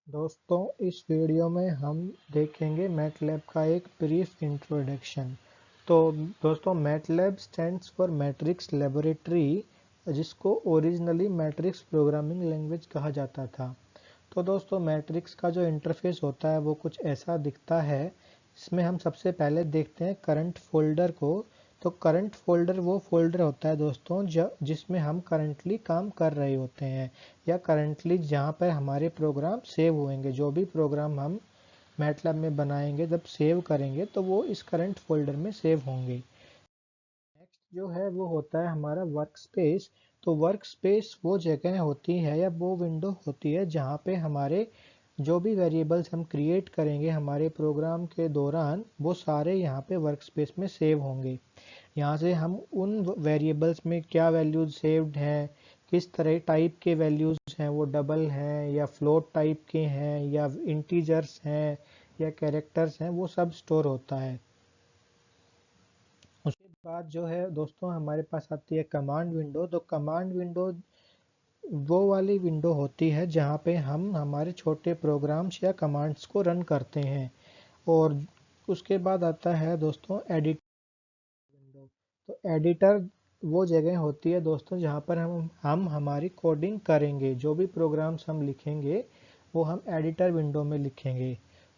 दोस्तों, इस वीडियो में हम देखेंगे मैटलैब का एक ब्रीफ इंट्रोडक्शन। तो दोस्तों, MATLAB stands for matrix laboratory, जिसको ओरिजिनली मैट्रिक्स प्रोग्रामिंग लैंग्वेज कहा जाता था। तो दोस्तों, मैट्रिक्स का जो इंटरफेस होता है वो कुछ ऐसा दिखता है। इसमें हम सबसे पहले देखते हैं करंट फोल्डर को। तो करंट फोल्डर वो फोल्डर होता है दोस्तों जिसमें हम करंटली काम कर रहे होते हैं, या करंटली जहाँ पर हमारे प्रोग्राम सेव होंगे। जो भी प्रोग्राम हम मैटलैब में बनाएंगे, जब सेव करेंगे तो वो इस करंट फोल्डर में सेव होंगे। नेक्स्ट जो है वो होता है हमारा वर्क स्पेस। तो वर्क स्पेस वो जगह होती है या वो विंडो होती है जहाँ पे हमारे जो भी वेरिएबल्स हम क्रिएट करेंगे हमारे प्रोग्राम के दौरान, वो सारे यहाँ पे वर्क स्पेस में सेव होंगे। यहाँ से हम उन वेरिएबल्स में क्या वैल्यूज सेव्ड हैं, किस तरह टाइप के वैल्यूज हैं, वो डबल हैं या फ्लोट टाइप के हैं या इंटीजर्स हैं या कैरेक्टर्स हैं, वो सब स्टोर होता है। उसके बाद जो है दोस्तों हमारे पास आती है कमांड विंडो। तो कमांड विंडो वो वाली विंडो होती है जहाँ पे हम हमारे छोटे प्रोग्राम्स या कमांड्स को रन करते हैं। और उसके बाद आता है दोस्तों एडिटर विंडो। तो एडिटर वो जगह होती है दोस्तों जहाँ पर हम हमारी कोडिंग करेंगे। जो भी प्रोग्राम्स हम लिखेंगे वो हम एडिटर विंडो में लिखेंगे,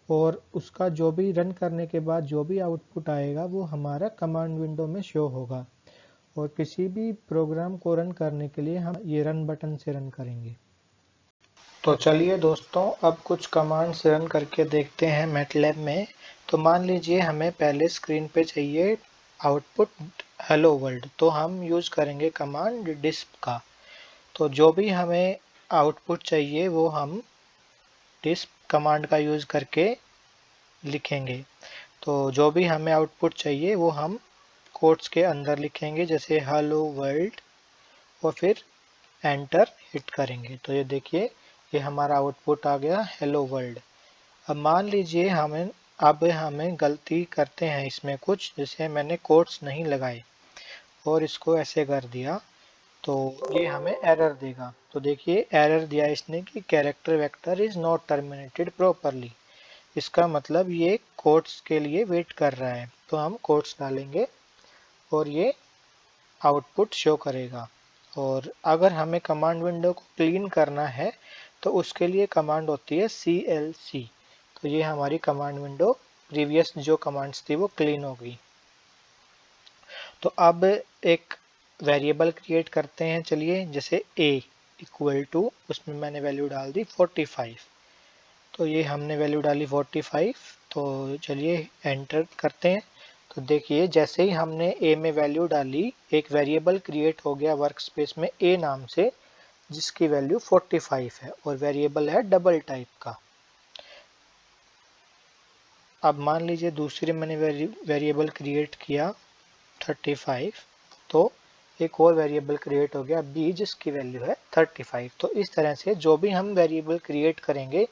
और उसका जो भी रन करने के बाद जो भी आउटपुट आएगा वो हमारा कमांड विंडो में शो होगा। और किसी भी प्रोग्राम को रन करने के लिए हम ये रन बटन से रन करेंगे। तो चलिए दोस्तों, अब कुछ कमांड्स रन करके देखते हैं मैटलैब में। तो मान लीजिए हमें पहले स्क्रीन पे चाहिए आउटपुट हेलो वर्ल्ड, तो हम यूज़ करेंगे कमांड डिस्प का। तो जो भी हमें आउटपुट चाहिए वो हम डिस्प कमांड का यूज़ करके लिखेंगे। तो जो भी हमें आउटपुट चाहिए वो हम कोट्स के अंदर लिखेंगे, जैसे हेलो वर्ल्ड, और फिर एंटर हिट करेंगे। तो ये देखिए, ये हमारा आउटपुट आ गया हेलो वर्ल्ड। अब मान लीजिए हमें गलती करते हैं इसमें कुछ, जैसे मैंने कोट्स नहीं लगाए और इसको ऐसे कर दिया, तो ये हमें एरर देगा। तो देखिए एरर दिया इसने कि character vector is not terminated properly. इसका मतलब ये कोट्स के लिए वेट कर रहा है। तो हम कोट्स डालेंगे और ये आउटपुट शो करेगा। और अगर हमें कमांड विंडो को क्लीन करना है तो उसके लिए कमांड होती है CLC। तो ये हमारी कमांड विंडो प्रीवियस जो कमांड्स थी वो क्लीन होगी। तो अब एक वेरिएबल क्रिएट करते हैं। चलिए, जैसे a इक्वल टू, उसमें मैंने वैल्यू डाल दी 45। तो ये हमने वैल्यू डाली 45। तो चलिए एंटर करते हैं। तो देखिए जैसे ही हमने a में वैल्यू डाली, एक वेरिएबल क्रिएट हो गया वर्क स्पेस में a नाम से, जिसकी वैल्यू 45 है और वेरिएबल है डबल टाइप का। अब मान लीजिए दूसरे मैंने वेरिएबल क्रिएट किया 35, तो एक और वेरिएबल क्रिएट हो गया b, जिसकी वैल्यू है 35। तो इस तरह से जो भी हम वेरिएबल क्रिएट करेंगे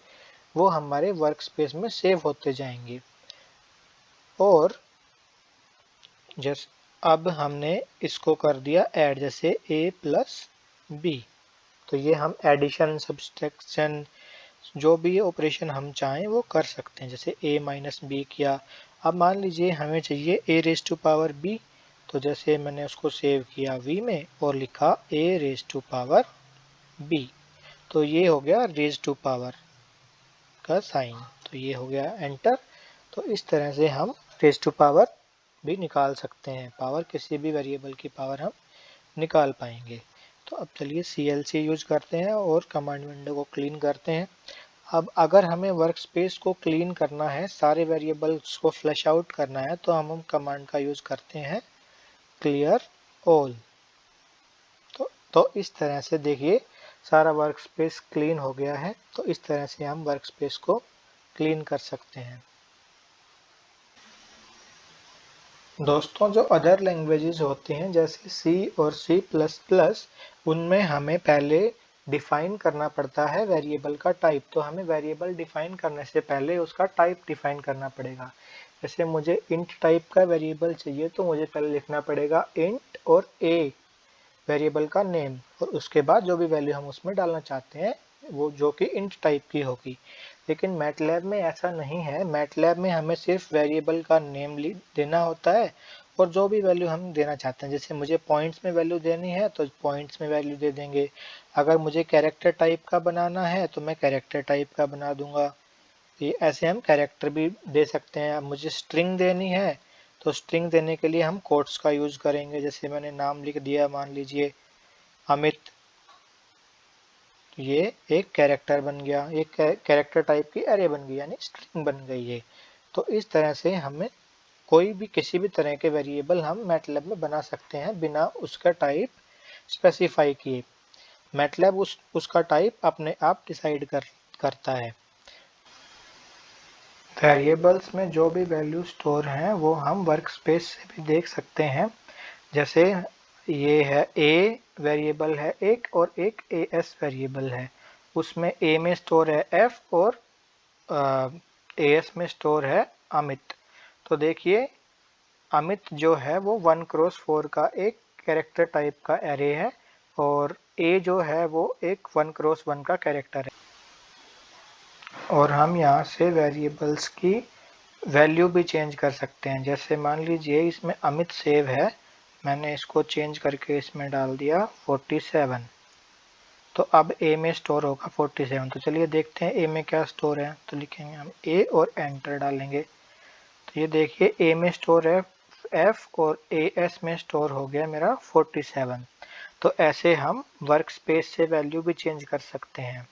वो हमारे वर्क स्पेस में सेव होते जाएंगे। और जैसे अब हमने इसको कर दिया ऐड, जैसे a प्लस बी। तो ये हम एडिशन, सब्सट्रैक्शन, जो भी ऑपरेशन हम चाहें वो कर सकते हैं। जैसे a माइनस बी किया। अब मान लीजिए हमें चाहिए a raise to power b। तो जैसे मैंने उसको सेव किया v में और लिखा a raise to power b। तो ये हो गया रेज टू पावर का साइन। तो ये हो गया एंटर। तो इस तरह से हम रेज टू पावर भी निकाल सकते हैं। पावर, किसी भी वेरिएबल की पावर हम निकाल पाएंगे। तो अब चलिए CLC यूज करते हैं और कमांड विंडो को क्लीन करते हैं। अब अगर हमें वर्क स्पेस को क्लीन करना है, सारे वेरिएबल्स को फ्लैश आउट करना है, तो हम कमांड का यूज करते हैं क्लियर ऑल। तो इस तरह से देखिए सारा वर्क स्पेस क्लीन हो गया है। तो इस तरह से हम वर्क स्पेस को क्लीन कर सकते हैं। दोस्तों, जो अदर लैंग्वेजेस होती हैं जैसे C और C++, उनमें हमें पहले डिफाइन करना पड़ता है वेरिएबल का टाइप। तो हमें वेरिएबल डिफाइन करने से पहले उसका टाइप डिफाइन करना पड़ेगा। जैसे मुझे इंट टाइप का वेरिएबल चाहिए, तो मुझे पहले लिखना पड़ेगा इंट और a वेरिएबल का नेम, और उसके बाद जो भी वैल्यू हम उसमें डालना चाहते हैं वो जो कि इंट टाइप की होगी। लेकिन मैटलैब में ऐसा नहीं है। मैटलैब में हमें सिर्फ वेरिएबल का नेम देना होता है और जो भी वैल्यू हम देना चाहते हैं, जैसे मुझे पॉइंट्स में वैल्यू देनी है तो पॉइंट्स में वैल्यू दे देंगे। अगर मुझे कैरेक्टर टाइप का बनाना है तो मैं कैरेक्टर टाइप का बना दूंगा। ये ऐसे हम कैरेक्टर भी दे सकते हैं। अब मुझे स्ट्रिंग देनी है तो स्ट्रिंग देने के लिए हम कोट्स का यूज करेंगे। जैसे मैंने नाम लिख दिया, मान लीजिए अमित, ये एक कैरेक्टर बन गया, एक कैरेक्टर टाइप की एरे बन गई, यानी स्ट्रिंग बन गई है। तो इस तरह से हमें कोई भी किसी भी तरह के वेरिएबल हम मैटलैब में बना सकते हैं बिना उसका टाइप स्पेसिफाई किए। मैटलैब उसका टाइप अपने आप डिसाइड करता है। वेरिएबल्स में जो भी वैल्यू स्टोर हैं वो हम वर्कस्पेस से भी देख सकते हैं। जैसे ये है ए वेरिएबल है एक, और एक एस वेरिएबल है। उसमें ए में स्टोर है एफ और एस में स्टोर है अमित। तो देखिए अमित जो है वो 1x4 का एक कैरेक्टर टाइप का एरे है और ए जो है वो एक 1x1 का कैरेक्टर है। और हम यहाँ से वेरिएबल्स की वैल्यू भी चेंज कर सकते हैं। जैसे मान लीजिए इसमें अमित सेव है, मैंने इसको चेंज करके इसमें डाल दिया 47। तो अब ए में स्टोर होगा 47। तो चलिए देखते हैं ए में क्या स्टोर है। तो लिखेंगे हम ए और एंटर डालेंगे। तो ये देखिए ए में स्टोर है एफ और ए एस में स्टोर हो गया मेरा 47। तो ऐसे हम वर्क स्पेस से वैल्यू भी चेंज कर सकते हैं।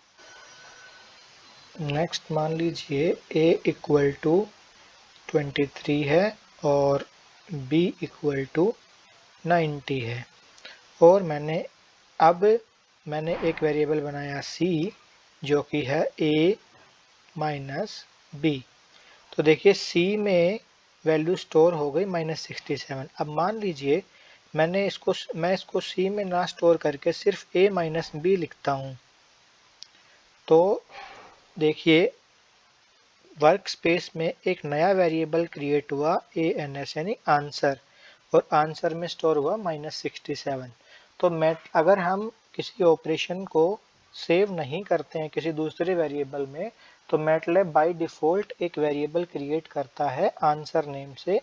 नेक्स्ट मान लीजिए ए इक्वल टू 23 है और b इक्वल टू 90 है। और मैंने एक वेरिएबल बनाया c जो कि है a माइनस b। तो देखिए c में वैल्यू स्टोर हो गई -67। अब मान लीजिए मैं इसको c में ना स्टोर करके सिर्फ a माइनस b लिखता हूँ। तो देखिए वर्क स्पेस में एक नया वेरिएबल क्रिएट हुआ ans यानी आंसर, और आंसर में स्टोर हुआ -67। तो अगर हम किसी ऑपरेशन को सेव नहीं करते हैं किसी दूसरे वेरिएबल में, तो मैटलैब बाय डिफ़ॉल्ट एक वेरिएबल क्रिएट करता है आंसर नेम से